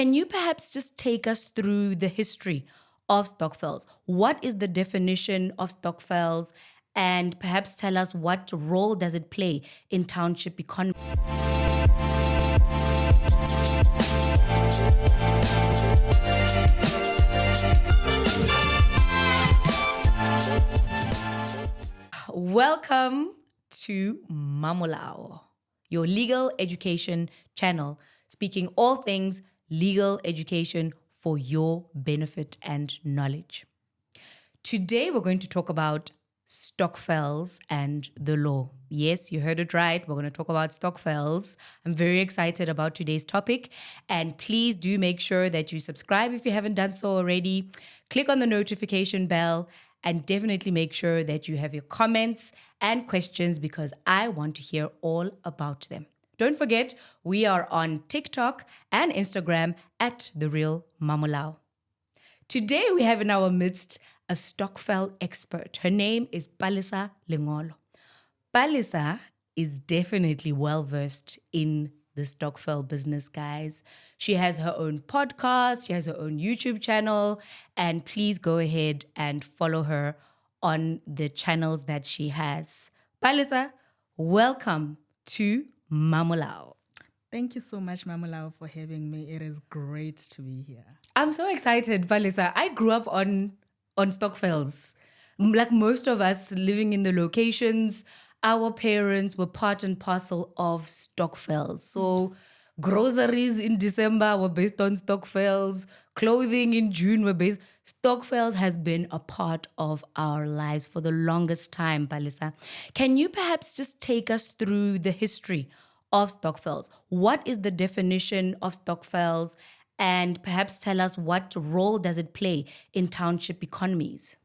Can you perhaps just take us through the history of Stokvels? What is the definition of Stokvels? And perhaps tell us what role does it play in township economy? Welcome to Mamolao, your legal education channel, speaking all things legal education for your benefit and knowledge. Today, we're going to talk about Stokvels and the law. Yes, you heard it right. We're going to talk about Stokvels. I'm very excited about today's topic. And please do make sure that you subscribe if you haven't done so already. Click on the notification bell and definitely make sure that you have your comments and questions because I want to hear all about them. Don't forget, we are on TikTok and Instagram at The Real Mamolao. Today, we have in our midst a Stokvel expert. Her name is Palesa Lengolo. Palesa is definitely well-versed in the Stokvel business, guys. She has her own podcast, she has her own YouTube channel, and please go ahead and follow her on the channels that she has. Palesa, welcome to Mamolao. Thank you so much, Mamolao, for having me. It is great to be here. I'm so excited, Palesa. I grew up on Stokvels. Like most of us living in the locations, our parents were part and parcel of Stokvels. So groceries in December were based on Stokvels. Clothing in June were based. Stokvels has been a part of our lives for the longest time, Palesa. Can you perhaps just take us through the history of Stokvels? What is the definition of Stokvels? And perhaps tell us what role does it play in township economies?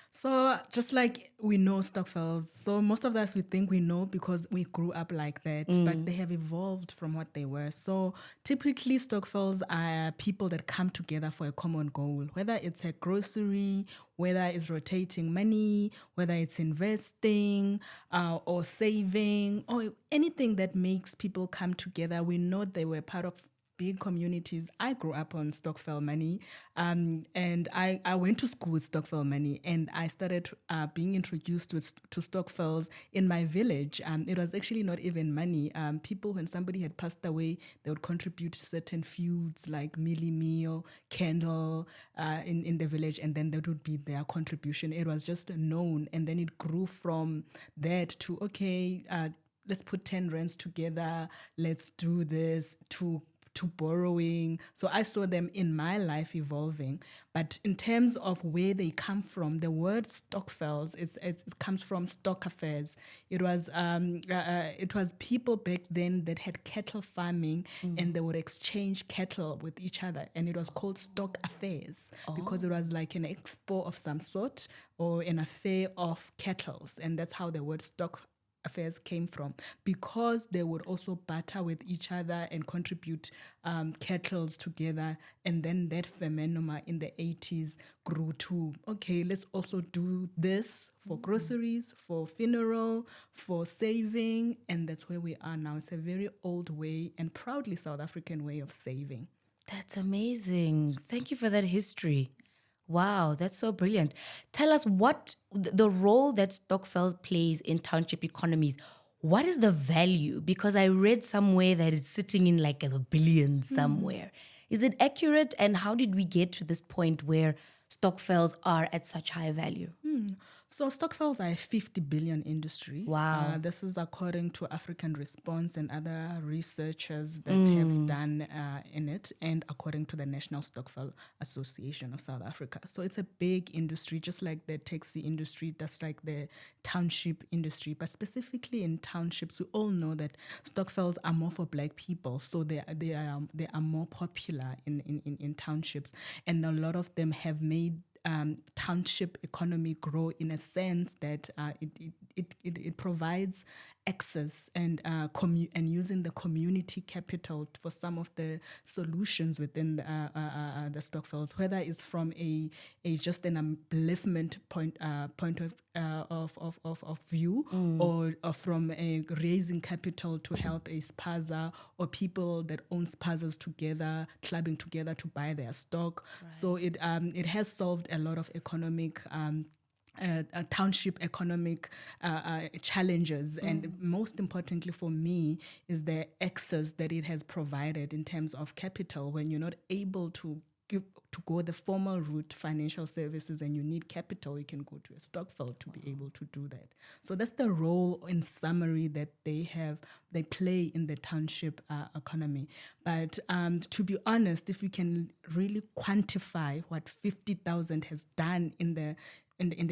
So just like we know Stokvels, so most of us we think we know because we grew up like that, but they have evolved from what they were. So typically Stokvels are people that come together for a common goal, whether it's a grocery, whether it's rotating money, whether it's investing or saving or anything that makes people come together. We know they were part of big communities. I grew up on Stokvel money, and I went to school with Stokvel money, and I started being introduced to Stokvels in my village. It was actually not even money. People, when somebody had passed away, they would contribute certain feuds like mealie meal, candle in the village, and then that would be their contribution. It was just known, and then it grew from that to, okay, let's put 10 rands together, let's do this, to borrowing. So I saw them in my life evolving. But in terms of where they come from, the word Stokvels it comes from stock affairs. It was people back then that had cattle farming and they would exchange cattle with each other. And it was called stock affairs because it was like an expo of some sort or an affair of cattle. And that's how the word stock affairs came from, because they would also barter with each other and contribute kettles together. And then that phenomenon in the 80s grew to, okay, let's also do this for groceries, for funeral, for saving. And that's where we are now. It's a very old way and proudly South African way of saving. That's amazing. Thank you for that history. Wow, that's so brilliant. Tell us what the role that Stokvel plays in township economies. What is the value? Because I read somewhere that it's sitting in like a billion somewhere. Is it accurate? And how did we get to this point where Stokvels are at such high value? So Stokvels are a 50 billion industry. Wow. This is according to African Response and other researchers that have done in it, and according to the National Stokvel Association of South Africa. So it's a big industry, just like the taxi industry, just like the township industry. But specifically in townships, we all know that Stokvels are more for Black people. So they are more popular in townships. And a lot of them have made township economy grow in a sense that it provides access and and using the community capital for some of the solutions within the Stokvels, whether it's from a just an upliftment point of view, or from a raising capital to help a spaza or people that own spazas together, clubbing together to buy their stock. Right. So it has solved a lot of economic township economic challenges, and most importantly for me is the access that it has provided in terms of capital. When you're not able to go the formal route, financial services, and you need capital, you can go to a Stokvel to be able to do that. So that's the role, in summary, that they play in the township economy. But to be honest, if we can really quantify what 50,000 has done in the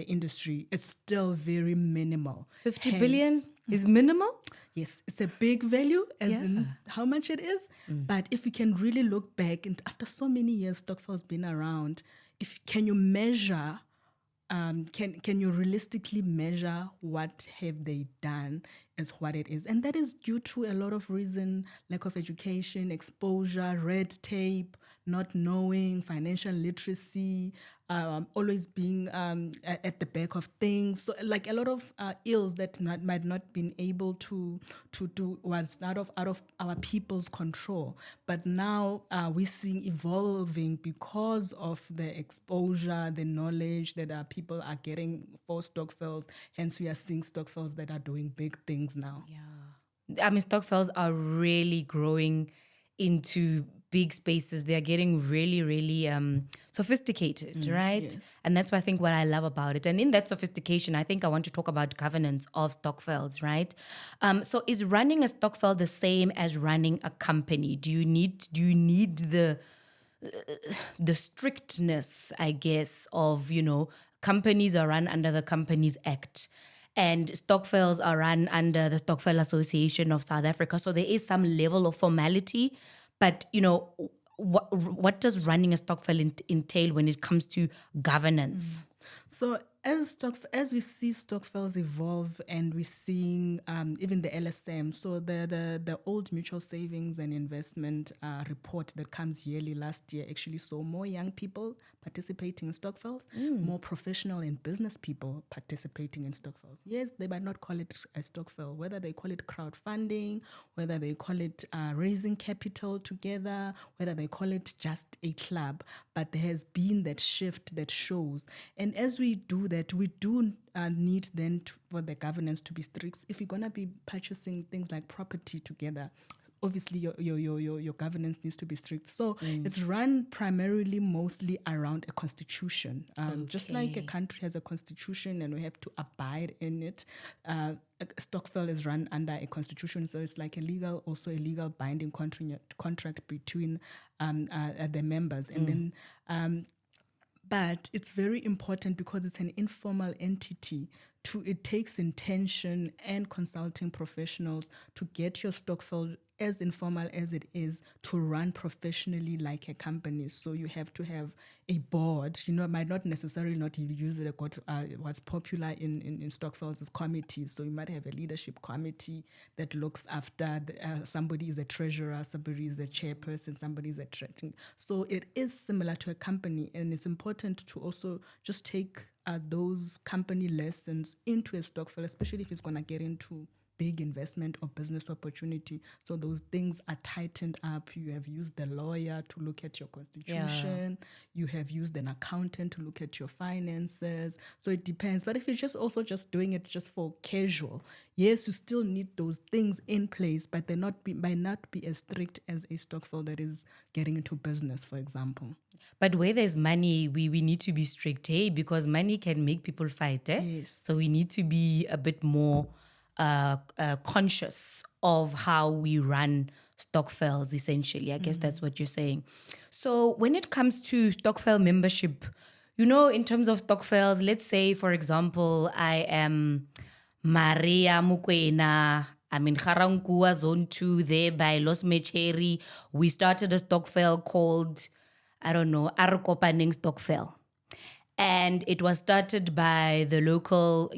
industry, it's still very minimal. 50 billion is minimal? Yes, it's a big value as in how much it is. But if you can really look back, and after so many years Stokvel's been around, can you measure, can you realistically measure what have they done as what it is? And that is due to a lot of reason: lack of education, exposure, red tape, not knowing, financial literacy, always being at the back of things. So like a lot of ills that might not been able to do, was out of our people's control. But now we're seeing evolving because of the exposure, the knowledge that people are getting for Stokvels. Hence we are seeing Stokvels that are doing big things now. Yeah. I mean, Stokvels are really growing into big spaces. They are getting really, really sophisticated, right? Yes. And that's what I think what I love about it. And in that sophistication, I think I want to talk about governance of Stokvels, right? So is running a Stokvel the same as running a company? Do you need the strictness, I guess, of, companies are run under the Companies Act, and Stokvels are run under the Stokvel Association of South Africa. So there is some level of formality, but what does running a Stokvel entail when it comes to governance? So as we see Stokvels evolve, and we're seeing even the LSM, so the old mutual savings and investment report that comes yearly, last year actually saw more young people participating in Stokvels, more professional and business people participating in Stokvels. Yes, they might not call it a Stokvel, whether they call it crowdfunding, whether they call it raising capital together, whether they call it just a club, but there has been that shift that shows. And as we do that, we do need then for the governance to be strict. If you're going to be purchasing things like property together, obviously your governance needs to be strict. So it's run primarily mostly around a constitution. Just like a country has a constitution and we have to abide in it, Stokvel is run under a constitution. So it's like a legal binding contract between the members. And then but it's very important because it's an informal entity. It takes intention and consulting professionals to get your Stokvel, as informal as it is, to run professionally like a company. So you have to have a board. It might not necessarily not use it. What's popular in Stokvels is committees. So you might have a leadership committee that looks after somebody is a treasurer, somebody is a chairperson, somebody is a tracking. So it is similar to a company, and it's important to also just take those company lessons into a Stokvel, especially if it's going to get into big investment or business opportunity. So those things are tightened up. You have used the lawyer to look at your constitution. Yeah. You have used an accountant to look at your finances. So it depends. But if you're just doing it just for casual, yes, you still need those things in place, but they might not be as strict as a Stokvel that is getting into business, for example. But where there's money, we need to be strict, because money can make people fight. Yes. So we need to be a bit more conscious of how we run Stokvels, essentially. I guess that's what you're saying. So when it comes to Stokvel membership, in terms of Stokvels, let's say, for example, I am Maria Mukwena. I'm in Garankuwa Zone 2 there by Los Mecheri. We started a Stokvel called, I don't know, Arkopaning Stokvel. And it was started by the local,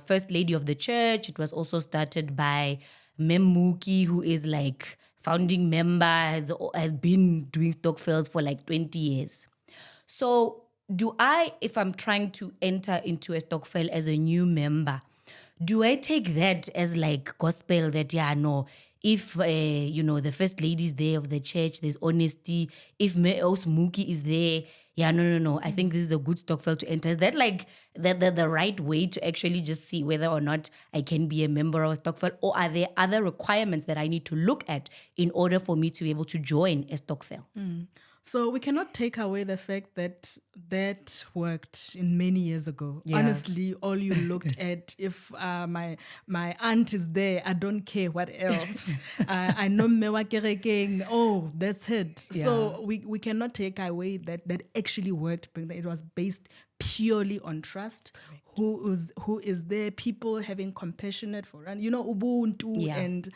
first lady of the church. It was also started by Mem Muki, who is like founding member, has been doing Stokvels for like 20 years. So if I'm trying to enter into a Stokvel as a new member, do I take that as like gospel that, if, the first lady is there of the church, there's honesty. If Muki is there, no. I think this is a good Stokvel to enter. Is that like the right way to actually just see whether or not I can be a member of a Stokvel? Or are there other requirements that I need to look at in order for me to be able to join a Stokvel? So we cannot take away the fact that that worked in many years ago. Yeah. Honestly, all you looked at, if my aunt is there, I don't care what else. I know mewa kerekeng. Oh, that's it. Yeah. So we cannot take away that actually worked, but it was based purely on trust. Who is there? People having compassionate for Ubuntu, Yeah. and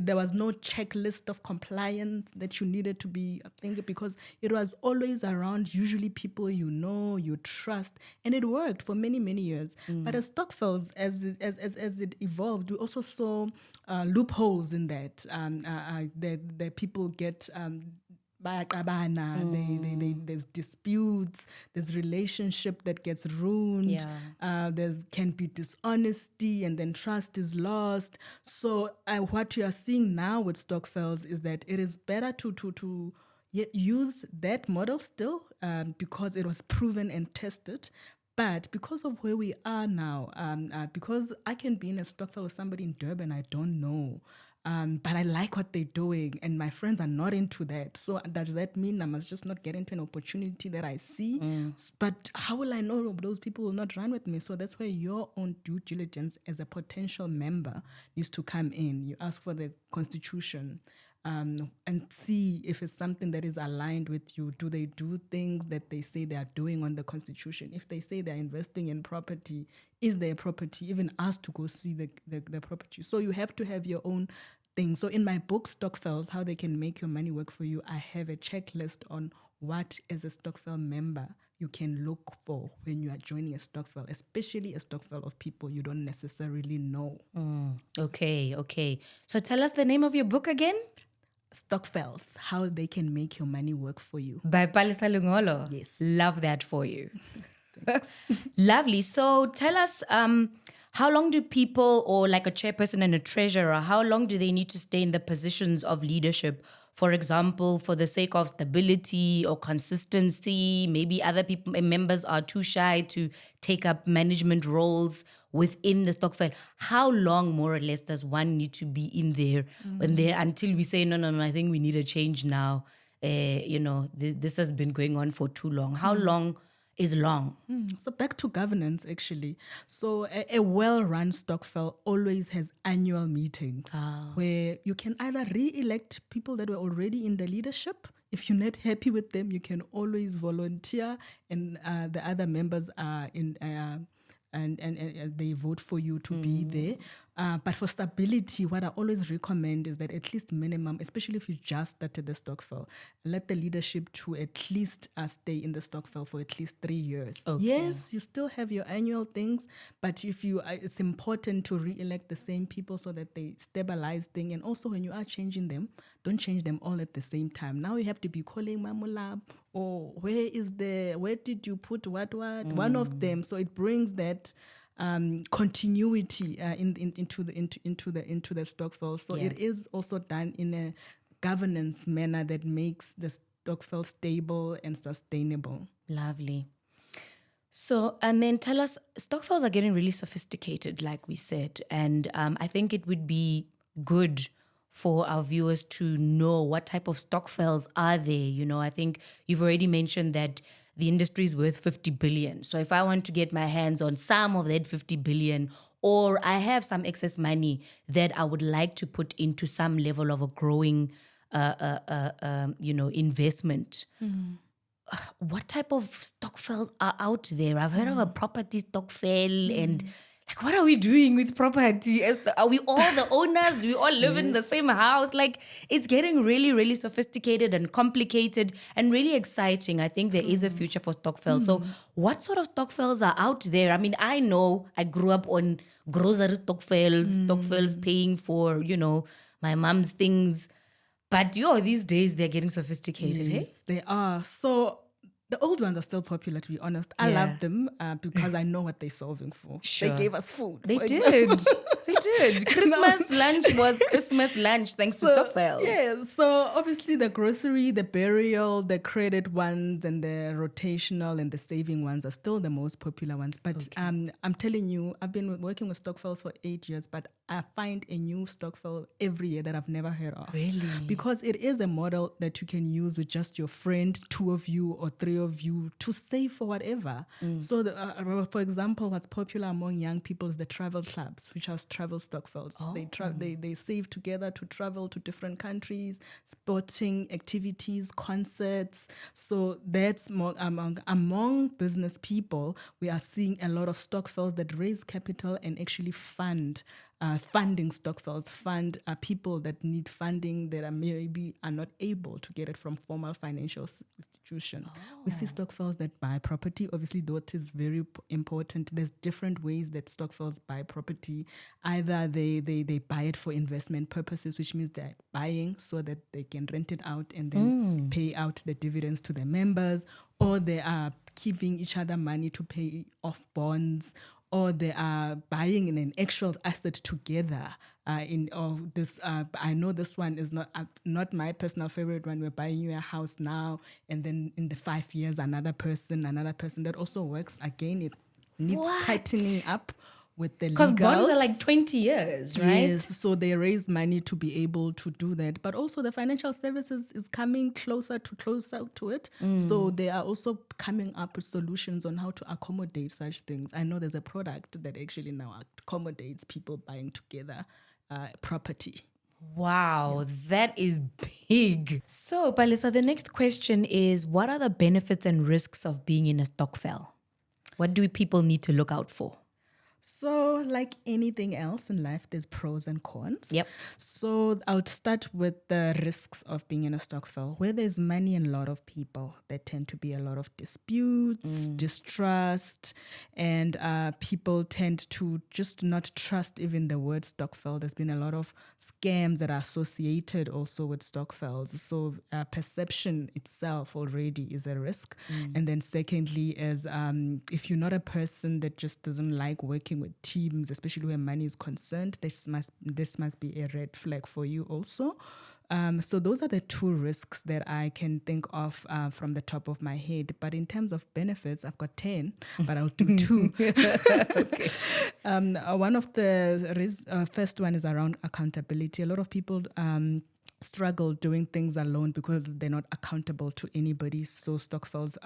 there was no checklist of compliance that you needed to be. I think because it was always around usually people you trust, and it worked for many years. But as Stokvels, as it evolved, we also saw loopholes in that. The people get. There's disputes, there's relationship that gets ruined, there's can be dishonesty, and then trust is lost. So what you are seeing now with Stokvels is that it is better to use that model still, because it was proven and tested. But because of where we are now, because I can be in a Stokvel with somebody in Durban I don't know, but I like what they're doing, and my friends are not into that. So does that mean I must just not get into an opportunity that I see? But how will I know those people will not run with me? So that's where your own due diligence as a potential member needs to come in. You ask for the constitution. And see if it's something that is aligned with you. Do they do things that they say they are doing on the constitution? If they say they're investing in property, is their property? Even asked to go see the property. So you have to have your own thing. So in my book, Stokvels, How They Can Make Your Money Work For You, I have a checklist on what, as a Stokvel member, you can look for when you are joining a Stokvel, especially a Stokvel of people you don't necessarily know. Okay. So tell us the name of your book again. Stokvels, How They Can Make Your Money Work For You. By Palesa Lengolo. Yes. Love that for you. Lovely. So tell us, how long do people, or like a chairperson and a treasurer, how long do they need to stay in the positions of leadership? For example, for the sake of stability or consistency, maybe other members are too shy to take up management roles within the Stokvel. How long, more or less, does one need to be in there until we say, no, I think we need a change now? This has been going on for too long. How long is long? So back to governance, actually. So a well-run Stokvel always has annual meetings where you can either re-elect people that were already in the leadership. If you're not happy with them, you can always volunteer, and the other members are in. And they vote for you to be there. But for stability, what I always recommend is that at least minimum, especially if you just started the Stokvel, let the leadership to at least stay in the Stokvel for at least 3 years. Okay. Yes, you still have your annual things, but if you, it's important to re-elect the same people so that they stabilize things. And also when you are changing them, don't change them all at the same time. Now you have to be calling Mamolao, or where did you put what? One of them. So it brings that continuity into the Stokvel. So it is also done in a governance manner that makes the Stokvel stable and sustainable. Lovely. So, and then tell us, Stokvels are getting really sophisticated, like we said, and I think it would be good for our viewers to know what type of Stokvels are there. I think you've already mentioned that the industry is worth 50 billion. So if I want to get my hands on some of that 50 billion, or I have some excess money that I would like to put into some level of a growing, investment, what type of Stokvels are out there? I've heard of a property Stokvel and like, what are we doing with property? Are we all the owners? Do we all live in the same house? Like, it's getting really, really sophisticated and complicated and really exciting. I think there is a future for Stokvels. So what sort of Stokvels are out there? I mean, I know I grew up on grocery Stokvels paying for, my mom's things. But these days they're getting sophisticated, hey? Yes, they are. So the old ones are still popular, to be honest. I love them because I know what they're solving for. Sure. They gave us food. They did. They did. Christmas lunch was Christmas lunch thanks to Stokvels. Yeah, so obviously the grocery, the burial, the credit ones, and the rotational and the saving ones are still the most popular ones. But I'm telling you, I've been working with Stokvels for 8 years, but I find a new Stokvel every year that I've never heard of. Really? Because it is a model that you can use with just your friend, 2 of you or 3 of you to save for whatever. So, for example, what's popular among young people is the travel clubs, which are travel Stokvels. They save together to travel to different countries, sporting activities, concerts. So that's more among business people. We are seeing a lot of Stokvels that raise capital and actually funding Stokvels, fund people that need funding that maybe are not able to get it from formal financial institutions. We see Stokvels that buy property. Obviously, that is very important. There's different ways that Stokvels buy property. Either they buy it for investment purposes, which means they're buying so that they can rent it out and then pay out the dividends to their members, or they are giving each other money to pay off bonds, or they are buying in an actual asset together. I know this one is not my personal favorite one. We're buying you a house now, and then in the 5 years, another person. That also works. Again, it needs tightening up with the legals. Because bonds are like 20 years, right? Yes, so they raise money to be able to do that. But also the financial services is coming closer to it. So they are also coming up with solutions on how to accommodate such things. I know there's a product that actually now accommodates people buying together property. Wow, that is big. So, Palesa, the next question is, what are the benefits and risks of being in a Stokvel? What do people need to look out for? So, like anything else in life, there's pros and cons. Yep. So, I'll start with the risks of being in a Stokvel. Where there's money and a lot of people, there tend to be a lot of disputes, distrust, and people tend to just not trust even the word Stokvel. There's been a lot of scams that are associated also with Stokvels. So, perception itself already is a risk. And then secondly is if you're not a person that just doesn't like working with teams, especially where money is concerned, this must be a red flag for you also. So those are the 2 risks that I can think of from the top of my head. But in terms of benefits, I've got 10, but I'll do 2. Okay. One of the first one is around accountability. A lot of people struggle doing things alone because they're not accountable to anybody. So Stokvels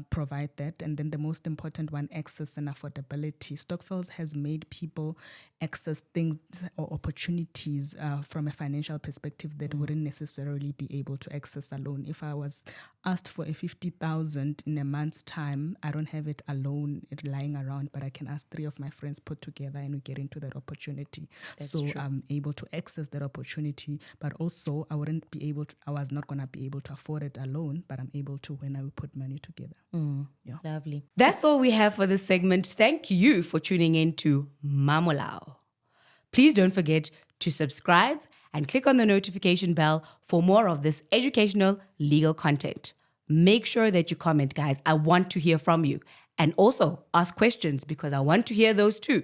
provide that. And then the most important one, access and affordability. Stokvels has made people access things or opportunities from a financial perspective that wouldn't necessarily be able to access alone. If I was asked for a 50,000 in a month's time, I don't have it alone lying around, but I can ask 3 of my friends put together and we get into that opportunity. That's so true. I'm able to access that opportunity, but also I was not going to be able to afford it alone, but I'm able to when I put money together. Yeah. Lovely. That's all we have for this segment. Thank you for tuning in to Mamolao. Please don't forget to subscribe and click on the notification bell for more of this educational legal content. Make sure that you comment, guys. I want to hear from you. And also ask questions because I want to hear those too.